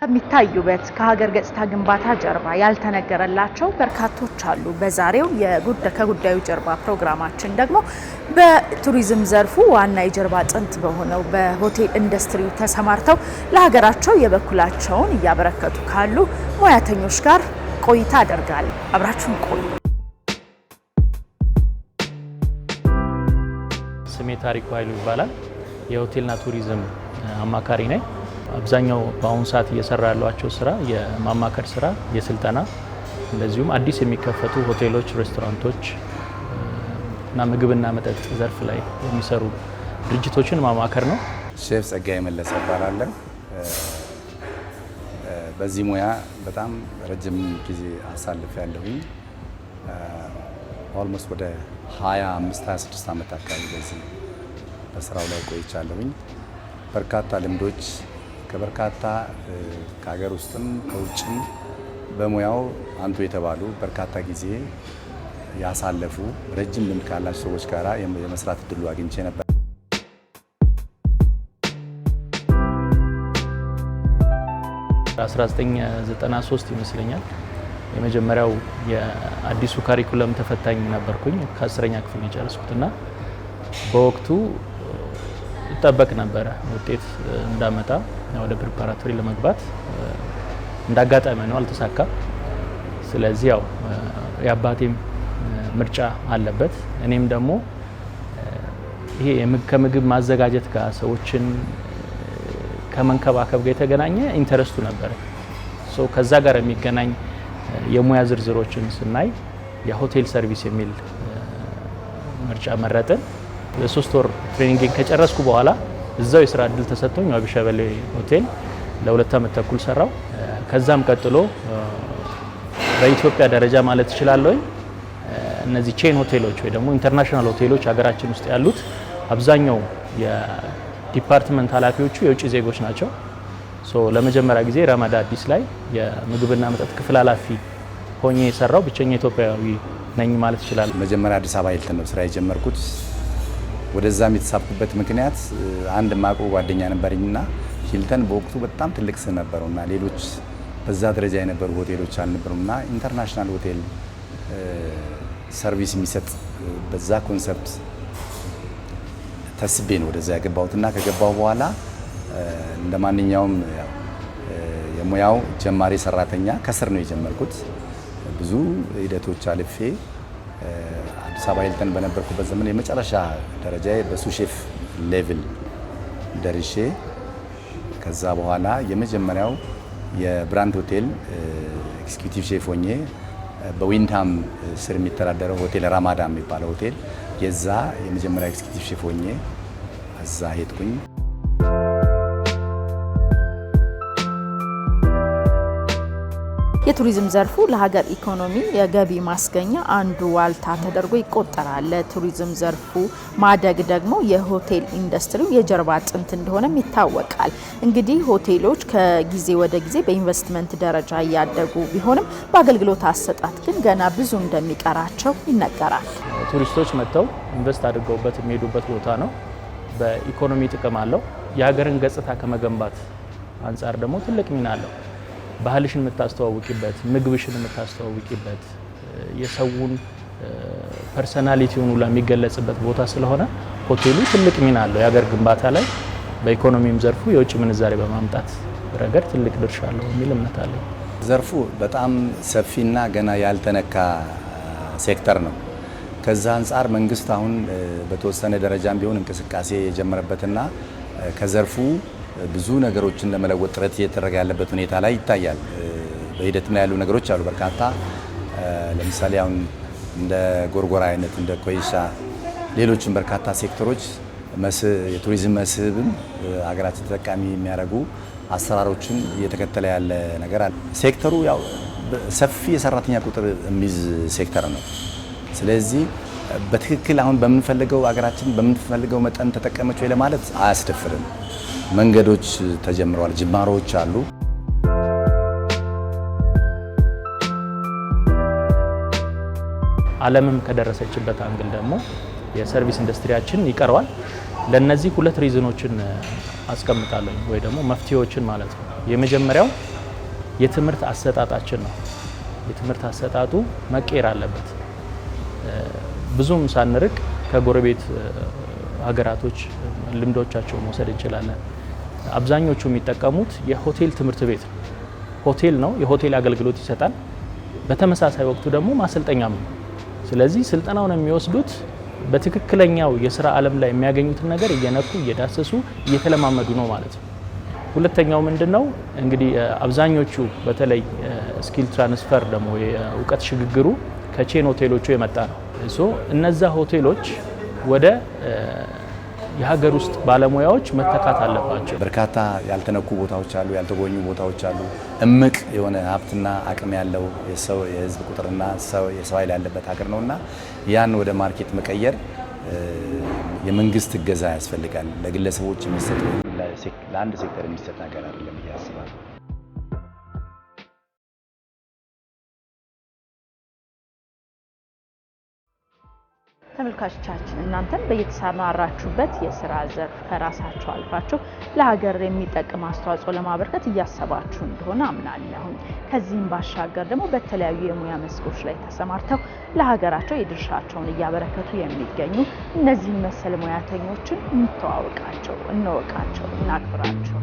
የሚታዩበት ከሀገር ገጽታ ግንባታ ጀርባ ያልተነገረላቸው በርካቶች አሉ። በዛሬው ከጉዳዩ ጀርባ ፕሮግራማችን ደግሞ በቱሪዝም ዘርፉ ዋና የጀርባ አጥንት በሆነው በሆቴል ኢንዱስትሪ ተሰማርተው ለሀገራቸው የበኩላቸውን እያበረከቱ ካሉ ሙያተኞች ጋር ቆይታ አደርጋለሁ። አብራችሁን ቆዩ። ስሜ ታሪኩ ኃይሉ ይባላል። የሆቴልና ቱሪዝም አማካሪ ነኝ። አብዛኛው በአሁኑ ሰዓት እየሰራ ያሏቸው ስራ የማማከር ስራ፣ የስልጠና እንደዚሁም አዲስ የሚከፈቱ ሆቴሎች፣ ሬስቶራንቶች እና ምግብና መጠጥ ዘርፍ ላይ የሚሰሩ ድርጅቶችን ማማከር ነው። ሼፍ ጸጋዬ መለሰ እባላለሁ። በዚህ ሙያ በጣም ረጅም ጊዜ አሳልፌያለሁኝ። ኦልሞስት ወደ 26 ዓመት አካባቢ በዚህ በስራው ላይ ቆይቻለሁኝ። በርካታ ልምዶች ከበርካታ ከሀገር ውስጥም ከውጭም በሙያው አንቱ የተባሉ በርካታ ጊዜ ያሳለፉ ረጅም ልምድ ካላቸው ሰዎች ጋር የመስራት እድሉ አግኝቼ ነበር። በ1993 ይመስለኛል የመጀመሪያው የአዲሱ ካሪኩለም ተፈታኝ ነበርኩኝ። ከ10ኛ ክፍል የጨረስኩትና በወቅቱ ይጠበቅ ነበረ ውጤት እንዳመጣ ወደ ፕሪፓራቶሪ ለመግባት እንዳጋጣሚ ነው፣ አልተሳካም። ስለዚህ ያው የአባቴም ምርጫ አለበት፣ እኔም ደግሞ ይሄ ከምግብ ማዘጋጀት ጋር ሰዎችን ከመንከባከብ ጋር የተገናኘ ኢንተረስቱ ነበረ። ከዛ ጋር የሚገናኝ የሙያ ዝርዝሮችን ስናይ የሆቴል ሰርቪስ የሚል ምርጫ መረጥን። ለ3 ወር ትሬኒንግ ከጨረስኩ በኋላ እዛው የስራ እድል ተሰጥቶኝ ዋቢ ሸበሌ ሆቴል ለ2 ዓመት ተኩል ሰራው። ከዛም ቀጥሎ በኢትዮጵያ ደረጃ ማለት እችላለሁ እነዚህ ቼን ሆቴሎች ወይ ደግሞ ኢንተርናሽናል ሆቴሎች ሀገራችን ውስጥ ያሉት አብዛኛው የዲፓርትመንት ኃላፊዎቹ የውጭ ዜጎች ናቸው። ለመጀመሪያ ጊዜ ረመዳ አዲስ ላይ የምግብና መጠጥ ክፍል ኃላፊ ሆኜ የሰራው ብቸኛ ኢትዮጵያዊ ነኝ ማለት እችላለሁ። መጀመሪያ አዲስ አበባ ሂልተን ነው ስራ የጀመርኩት። ወደዛም የተሳብኩበት ምክንያት አንድ ማቆ ጓደኛ ነበርኝና ሂልተን በወቅቱ በጣም ትልቅ ስም ነበረውና ሌሎች በዛ ደረጃ የነበሩ ሆቴሎች አልነበሩምና ኢንተርናሽናል ሆቴል ሰርቪስ የሚሰጥ በዛ ኮንሰፕት ተስቤ ነው ወደዛ ያገባሁትና ከገባሁ በኋላ እንደማንኛውም የሙያው ጀማሪ ሰራተኛ ከስር ነው የጀመርኩት። ብዙ ሂደቶች አልፌ አዲስ አበባ ሂልተን በነበርኩበት ዘመን የመጨረሻ ደረጃ በሱ ሼፍ ሌቭል ደርሼ ከዛ በኋላ የመጀመሪያው የብራንድ ሆቴል ኤክስኪዩቲቭ ሼፍ ሆኜ በዊንታም ስር የሚተዳደረው ሆቴል ራማዳ የሚባለው ሆቴል የዛ የመጀመሪያ ኤክስኪዩቲቭ ሼፍ ሆኜ እዛ ሄድኩኝ። የቱሪዝም ዘርፉ ለሀገር ኢኮኖሚ የገቢ ማስገኛ አንዱ ዋልታ ተደርጎ ይቆጠራል። ለቱሪዝም ዘርፉ ማደግ ደግሞ የሆቴል ኢንዱስትሪው የጀርባ አጥንት እንደሆነም ይታወቃል። እንግዲህ ሆቴሎች ከጊዜ ወደ ጊዜ በኢንቨስትመንት ደረጃ እያደጉ ቢሆንም በአገልግሎት አሰጣጥ ግን ገና ብዙ እንደሚቀራቸው ይነገራል። ቱሪስቶች መጥተው ኢንቨስት አድርገውበት የሚሄዱበት ቦታ ነው። በኢኮኖሚ ጥቅም አለው። የሀገርን ገጽታ ከመገንባት አንጻር ደግሞ ትልቅ ሚና አለው። ባህልሽን የምታስተዋውቂበት፣ ምግብሽን የምታስተዋውቂበት፣ የሰውን ፐርሰናሊቲውን ሁሉ የሚገለጽበት ቦታ ስለሆነ ሆቴሉ ትልቅ ሚና አለው የሀገር ግንባታ ላይ። በኢኮኖሚም ዘርፉ የውጭ ምንዛሬ በማምጣት ረገድ ትልቅ ድርሻ አለው የሚል እምነት አለኝ። ዘርፉ በጣም ሰፊና ገና ያልተነካ ሴክተር ነው። ከዛ አንጻር መንግስት አሁን በተወሰነ ደረጃም ቢሆን እንቅስቃሴ የጀመረበትና ከዘርፉ ብዙ ነገሮችን ለመለወጥ ጥረት እየተደረገ ያለበት ሁኔታ ላይ ይታያል። በሂደትም ላይ ያሉ ነገሮች አሉ በርካታ። ለምሳሌ አሁን እንደ ጎርጎራ አይነት እንደ ኮይሻ ሌሎችም በርካታ ሴክተሮች የቱሪዝም መስህብን ሀገራችን ተጠቃሚ የሚያደርጉ አሰራሮችን እየተከተለ ያለ ነገር አለ። ሴክተሩ ያው ሰፊ የሰራተኛ ቁጥር የሚይዝ ሴክተር ነው። ስለዚህ በትክክል አሁን በምንፈልገው ሀገራችን በምንፈልገው መጠን ተጠቀመች ወይ ለማለት አያስደፍርም። መንገዶች ተጀምረዋል፣ ጅማሮዎች አሉ። ዓለምም ከደረሰችበት አንግል ደግሞ የሰርቪስ ኢንዱስትሪያችን ይቀርዋል። ለነዚህ ሁለት ሪዝኖችን አስቀምጣለሁ ወይ ደግሞ መፍትሄዎችን ማለት ነው። የመጀመሪያው የትምህርት አሰጣጣችን ነው። የትምህርት አሰጣጡ መቀየር አለበት። ብዙም ሳንርቅ ከጎረቤት ሀገራቶች ልምዶቻቸው መውሰድ እንችላለን። አብዛኞቹ የሚጠቀሙት የሆቴል ትምህርት ቤት ነው። ሆቴል ነው፣ የሆቴል አገልግሎት ይሰጣል። በተመሳሳይ ወቅቱ ደግሞ ማሰልጠኛም ነው። ስለዚህ ስልጠናውን የሚወስዱት በትክክለኛው የሥራ ዓለም ላይ የሚያገኙትን ነገር እየነኩ እየዳሰሱ እየተለማመዱ ነው ማለት ነው። ሁለተኛው ምንድነው እንግዲህ አብዛኞቹ በተለይ ስኪል ትራንስፈር ደግሞ የእውቀት ሽግግሩ ከቼን ሆቴሎቹ የመጣ ነው። እነዛ ሆቴሎች ወደ የሀገር ውስጥ ባለሙያዎች መተካት አለባቸው። በርካታ ያልተነኩ ቦታዎች አሉ፣ ያልተጎኙ ቦታዎች አሉ። እምቅ የሆነ ሀብትና አቅም ያለው የህዝብ ቁጥርና የሰው ኃይል ያለበት ሀገር ነውና ያን ወደ ማርኬት መቀየር የመንግስት እገዛ ያስፈልጋል። ለግለሰቦች የሚሰጥ ለአንድ ሴክተር የሚሰጥ ነገር አይደለም ብዬ አስባለሁ። ተመልካቾቻችን እናንተም በየተሰማራችሁበት የሥራ ዘርፍ ከራሳችሁ አልፋችሁ ለሀገር የሚጠቅም አስተዋጽኦ ለማበርከት እያሰባችሁ እንደሆነ አምናለሁ። ከዚህም ባሻገር ደግሞ በተለያዩ የሙያ መስኮች ላይ ተሰማርተው ለሀገራቸው የድርሻቸውን እያበረከቱ የሚገኙ እነዚህ መሰል ሙያተኞችን እንተዋወቃቸው፣ እንወቃቸው፣ እናክብራቸው።